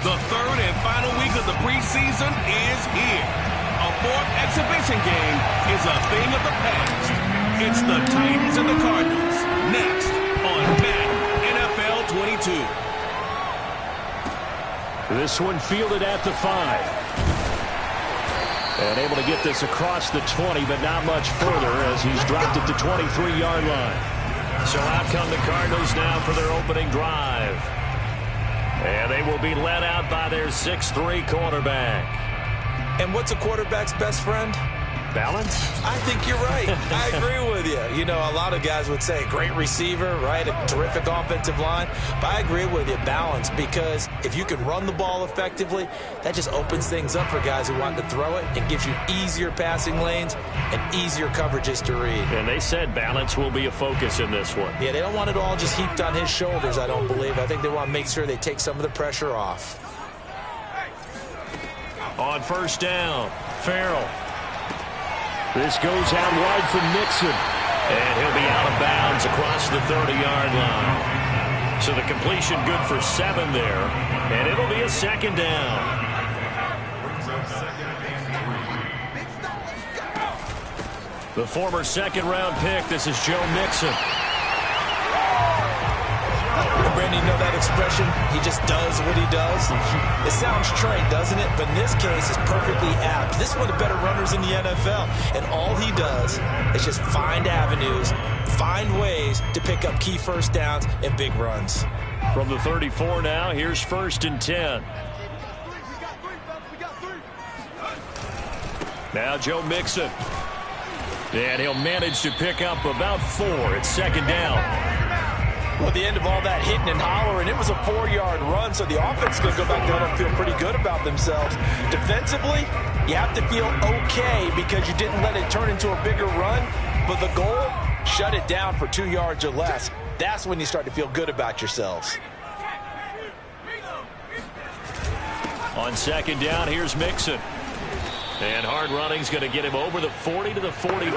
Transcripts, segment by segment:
The third and final week of the preseason is here. A fourth exhibition game is a thing of the past. It's the Titans and the Cardinals. Next on Madden NFL 22. This one fielded at the 5. And able to get this across the 20, but not much further as he's dropped it to 23-yard line. So out come the Cardinals now for their opening drive. And they will be led out by their 6'3" quarterback. And what's a quarterback's best friend? Balance? I think you're right. I agree with you. You know, a lot of guys would say great receiver, right? A terrific offensive line. But I agree with you, balance, because if you can run the ball effectively, that just opens things up for guys who want to throw it and gives you easier passing lanes and easier coverages to read. And they said balance will be a focus in this one. Yeah, they don't want it all just heaped on his shoulders, I don't believe. I think they want to make sure they take some of the pressure off. On first down, Farrell. This goes out wide for Mixon. And he'll be out of bounds across the 30-yard line. So the completion good for 7 there. And it'll be a second down. The former second-round pick, this is Joe Mixon. Brandon, you know that expression? He just does what he does. It sounds trite, doesn't it? But in this case, it's perfectly apt. This is one of the better runners in the NFL. And all he does is just find avenues, find ways to pick up key first downs and big runs. From the 34 now, here's 1st and 10. Now Joe Mixon. And he'll manage to pick up about 4. It's second down. Well, at the end of all that hitting and hollering, it was a 4-yard run, so the offense is going to go back there and feel pretty good about themselves. Defensively, you have to feel okay because you didn't let it turn into a bigger run, but the goal, shut it down for 2 yards or less. That's when you start to feel good about yourselves. On second down, here's Mixon. And hard running's going to get him over the 40 to the 42.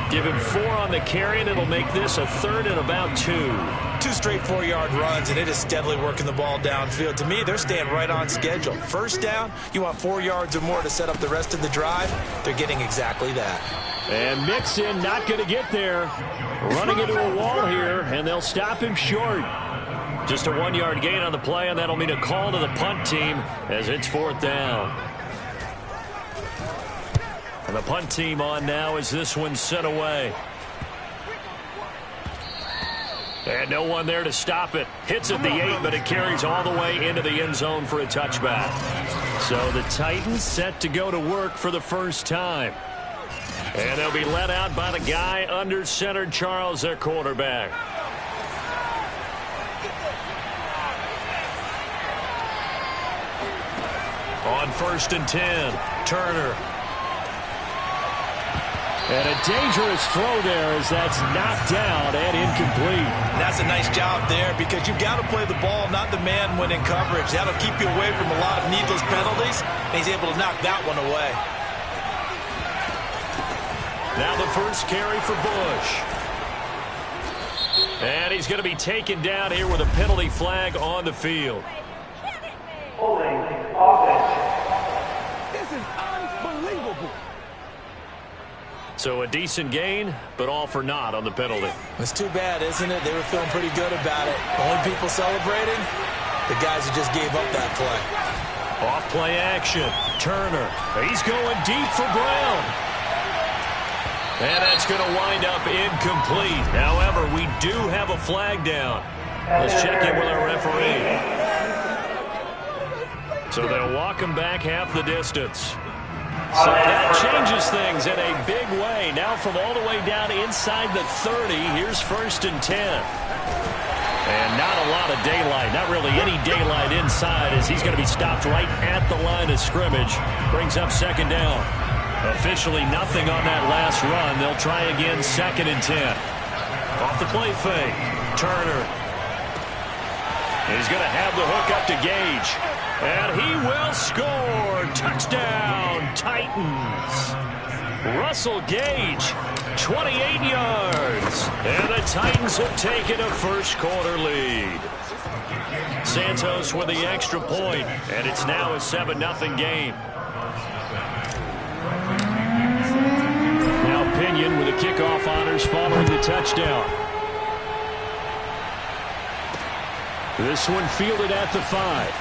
Give him 4 on the carry, and it'll make this a 3rd and about 2. 2 straight 4-yard runs, and it is steadily working the ball downfield. To me, they're staying right on schedule. First down, you want 4 yards or more to set up the rest of the drive. They're getting exactly that. And Mixon not going to get there. Running into a wall here, and they'll stop him short. Just a 1-yard gain on the play, and that'll mean a call to the punt team as it's 4th down. And the punt team on now as this one's sent away. And no one there to stop it. Hits at the 8, but it carries all the way into the end zone for a touchback. So the Titans set to go to work for the first time. And they'll be led out by the guy under center, Charles, their quarterback. On 1st and 10, Turner. And a dangerous throw there as that's knocked down and incomplete. That's a nice job there because you've got to play the ball, not the man when in coverage. That'll keep you away from a lot of needless penalties. And he's able to knock that one away. Now the first carry for Bush. And he's going to be taken down here with a penalty flag on the field. Holding offense. This is unbelievable. So a decent gain, but all for naught on the penalty. It's too bad, isn't it? They were feeling pretty good about it. The only people celebrating, the guys who just gave up that play. Off play action. Turner. He's going deep for Brown. And that's going to wind up incomplete. However, we do have a flag down. Let's check in with our referee. So they'll walk him back half the distance. So that changes things in a big way. Now from all the way down inside the 30, here's 1st and 10. And not a lot of daylight, not really any daylight inside as he's going to be stopped right at the line of scrimmage. Brings up second down. Officially nothing on that last run. They'll try again 2nd and 10. Off the play fake. Turner. He's going to have the hook up to Gage. And he will score. Touchdown, Titans. Russell Gage, 28 yards. And the Titans have taken a first quarter lead. Santos with the extra point, and it's now a 7-0 game. Now Pinion with the kickoff honors following the touchdown. This one fielded at the 5.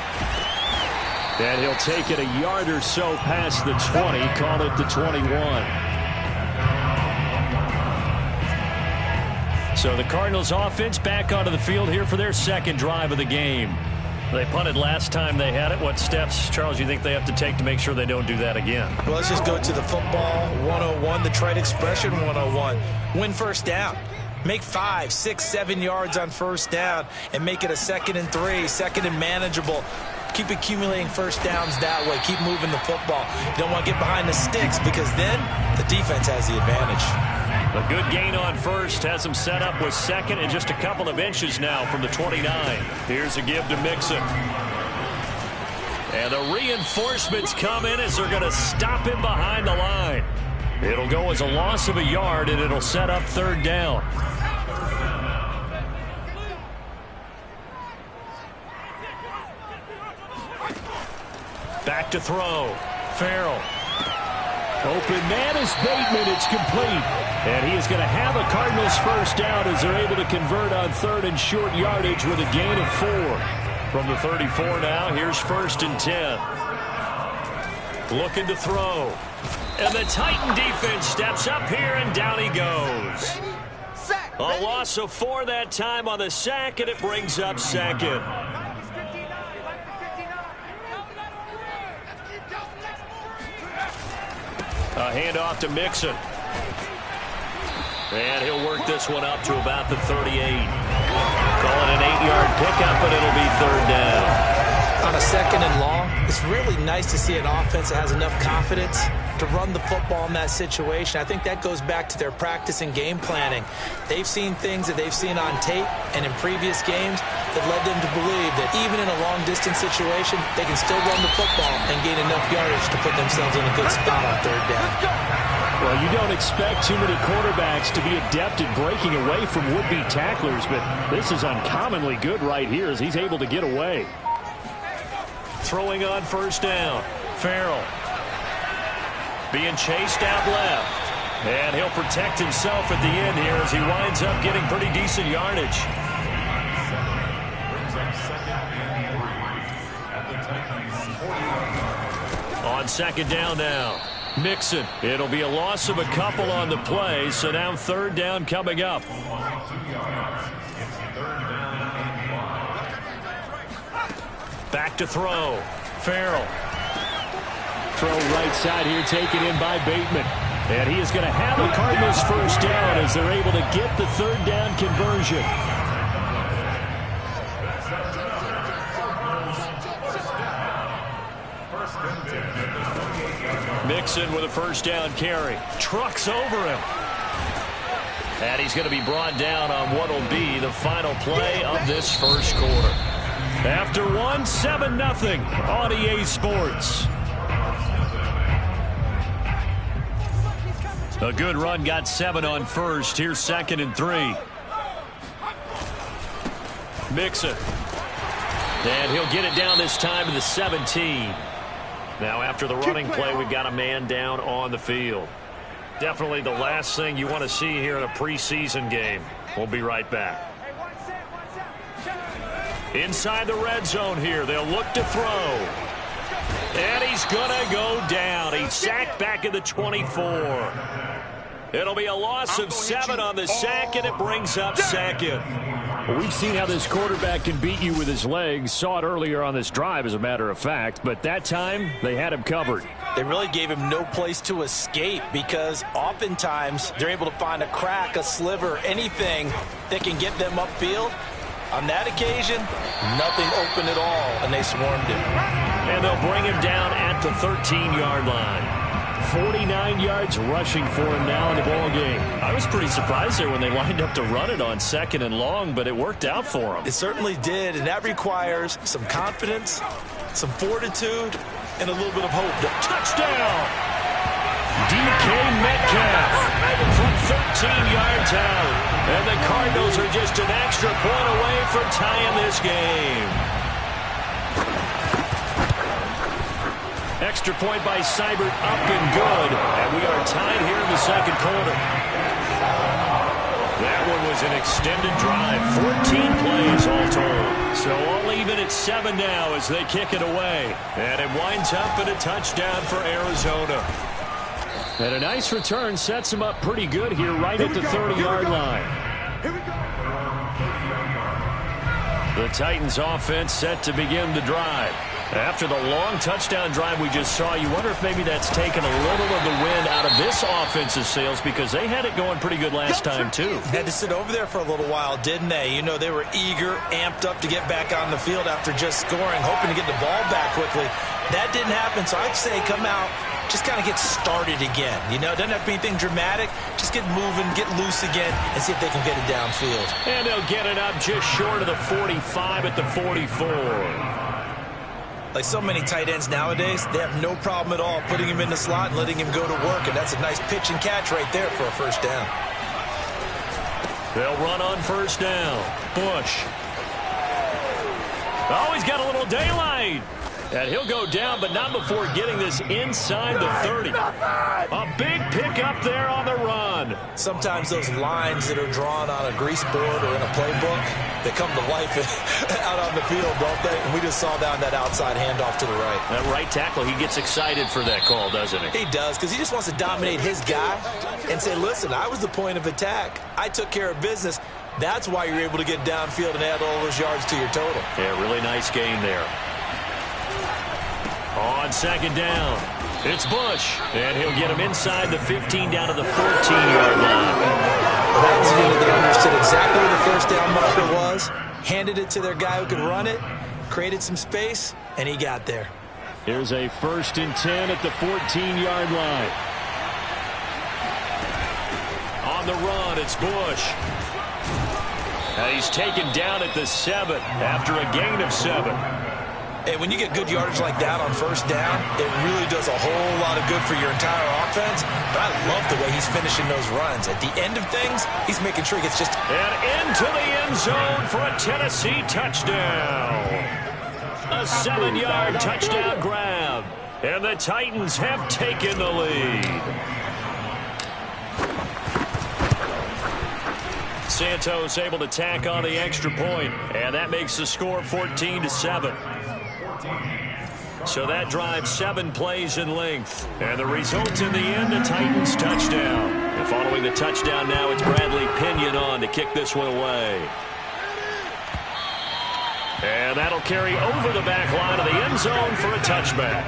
And he'll take it a yard or so past the 20, call it the 21. So the Cardinals offense back onto the field here for their second drive of the game. They punted last time they had it. What steps, Charles, you think they have to take to make sure they don't do that again? Well, let's just go to the football 101, the trade expression 101. Win first down. Make 5, 6, 7 yards on first down and make it a 2nd and 3, 2nd and manageable. Keep accumulating first downs that way. Keep moving the football. You don't want to get behind the sticks because then the defense has the advantage. A good gain on first has them set up with 2nd and just a couple of inches now from the 29. Here's a give to Mixon. And the reinforcements come in as they're going to stop him behind the line. It'll go as a loss of a yard, and it'll set up 3rd down. Back to throw. Farrell. Open man is Bateman. It's complete. And he is going to have a Cardinals first down as they're able to convert on 3rd and short yardage with a gain of 4. From the 34 now, here's 1st and 10. Looking to throw. And the Titan defense steps up here, and down he goes. A loss of 4 that time on the sack, and it brings up 2nd. A handoff to Mixon. And he'll work this one up to about the 38. Call it an 8-yard pickup, but it'll be 3rd down. On a 2nd and long, it's really nice to see an offense that has enough confidence to run the football in that situation. I think that goes back to their practice and game planning. They've seen things that they've seen on tape and in previous games that led them to believe that even in a long-distance situation, they can still run the football and gain enough yardage to put themselves in a good spot on 3rd down. Well, you don't expect too many quarterbacks to be adept at breaking away from would-be tacklers, but this is uncommonly good right here as he's able to get away. Throwing on 1st down. Farrell. Being chased out left. And he'll protect himself at the end here as he winds up getting pretty decent yardage. On 2nd down now. Mixon. It'll be a loss of a couple on the play, so now 3rd down coming up. Back to throw. Farrell. Throw right side here, taken in by Bateman. And he is going to have a Cardinals first down as they're able to get the 3rd down conversion. Mixon with a first down carry. Trucks over him. And he's going to be brought down on what will be the final play of this first quarter. After 7-0 on EA Sports. A good run, got 7 on first. Here's 2nd and 3. Mixon. And he'll get it down this time to the 17. Now after the running play, we've got a man down on the field. Definitely the last thing you want to see here in a preseason game. We'll be right back. Inside the red zone here, they'll look to throw. And he's going to go down. He's sacked back at the 24. It'll be a loss of 7 on the sack, and it brings up 2nd. Well, we've seen how this quarterback can beat you with his legs. Saw it earlier on this drive, as a matter of fact. But that time, they had him covered. They really gave him no place to escape because oftentimes they're able to find a crack, a sliver, anything that can get them upfield. On that occasion, nothing open at all, and they swarmed him. And they'll bring him down at the 13-yard line. 49 yards rushing for him now in the ball game. I was pretty surprised there when they lined up to run it on 2nd and long, but it worked out for him. It certainly did, and that requires some confidence, some fortitude, and a little bit of hope. Touchdown! DK Metcalf from 13 yards out. And the Cardinals are just an extra point away from tying this game. Extra point by Seibert, up and good. And we are tied here in the second quarter. That one was an extended drive. 14 plays all told. So all even at 7 now as they kick it away. And it winds up in a touchdown for Arizona. And a nice return sets them up pretty good here right at the 30-yard line. The Titans offense set to begin the drive. After the long touchdown drive we just saw, you wonder if maybe that's taken a little of the wind out of this offense's sails because they had it going pretty good last time, too. Had to sit over there for a little while, didn't they? You know, they were eager, amped up to get back on the field after just scoring, hoping to get the ball back quickly. That didn't happen, so I'd say come out, just kind of get started again. You know, doesn't have to be anything dramatic. Just get moving, get loose again, and see if they can get it downfield. And they'll get it up just short of the 45 at the 44. Like so many tight ends nowadays, they have no problem at all putting him in the slot and letting him go to work. And that's a nice pitch and catch right there for a first down. They'll run on first down. Bush. Oh, he's got a little daylight. And he'll go down, but not before getting this inside the 30. A big pickup there on the run. Sometimes those lines that are drawn on a grease board or in a playbook, they come to life out on the field, don't they? And we just saw down that outside handoff to the right. That right tackle, he gets excited for that call, doesn't he? He does, because he just wants to dominate his guy and say, listen, I was the point of attack. I took care of business. That's why you're able to get downfield and add all those yards to your total. Yeah, really nice gain there. On second down, it's Bush, and he'll get him inside the 15 down to the 14-yard line. Well, that was a unit that understood exactly where the first down marker was, handed it to their guy who could run it, created some space, and he got there. Here's a 1st and 10 at the 14-yard line. On the run, it's Bush. He's taken down at the 7 after a gain of 7. And when you get good yardage like that on first down, it really does a whole lot of good for your entire offense. But I love the way he's finishing those runs. At the end of things, he's making sure he gets just... And into the end zone for a Tennessee touchdown. A 7-yard touchdown grab. And the Titans have taken the lead. Santos able to tack on the extra point, and that makes the score 14-7. So that drives 7 plays in length. And the result in the end, a Titans touchdown. And following the touchdown now, it's Bradley Pinion on to kick this one away. And that'll carry over the back line of the end zone for a touchback.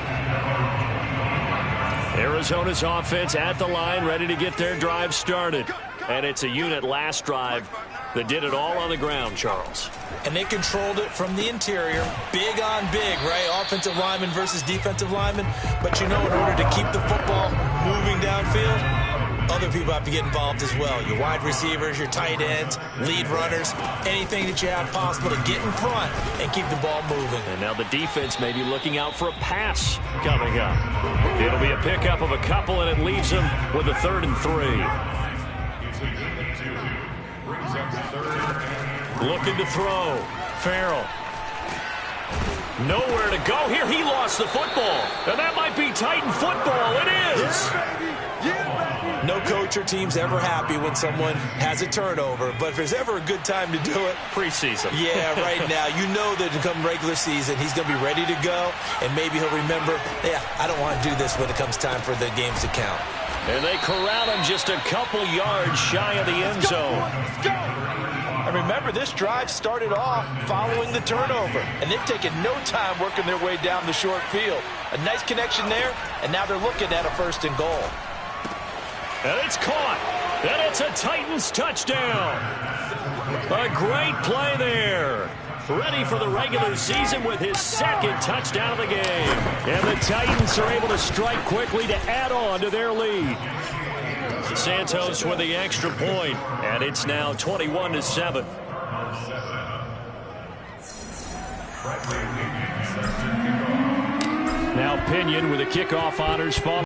Arizona's offense at the line, ready to get their drive started. And it's a unit last drive that did it all on the ground, Charles. And they controlled it from the interior, big on big, right? Offensive lineman versus defensive lineman. But you know, in order to keep the football moving downfield, other people have to get involved as well. Your wide receivers, your tight ends, lead runners, anything that you have possible to get in front and keep the ball moving. And now the defense may be looking out for a pass coming up. It'll be a pickup of a couple, and it leaves them with a 3rd and 3. Looking to throw. Farrell. Nowhere to go here. He lost the football. And that might be Titan football. It is. No coach or team's ever happy when someone has a turnover. But if there's ever a good time to do it. Preseason. Yeah, right now. You know that come regular season, he's going to be ready to go. And maybe he'll remember, yeah, I don't want to do this when it comes time for the games to count. And they corral him just a couple yards shy of the end zone. And remember, this drive started off following the turnover. And they've taken no time working their way down the short field. A nice connection there, and now they're looking at a 1st and goal. And it's caught. And it's a Titans touchdown. A great play there. Ready for the regular season with his 2nd touchdown of the game. And the Titans are able to strike quickly to add on to their lead. Santos with the extra point, and it's now 21-7. Now Pinion with the kickoff honors.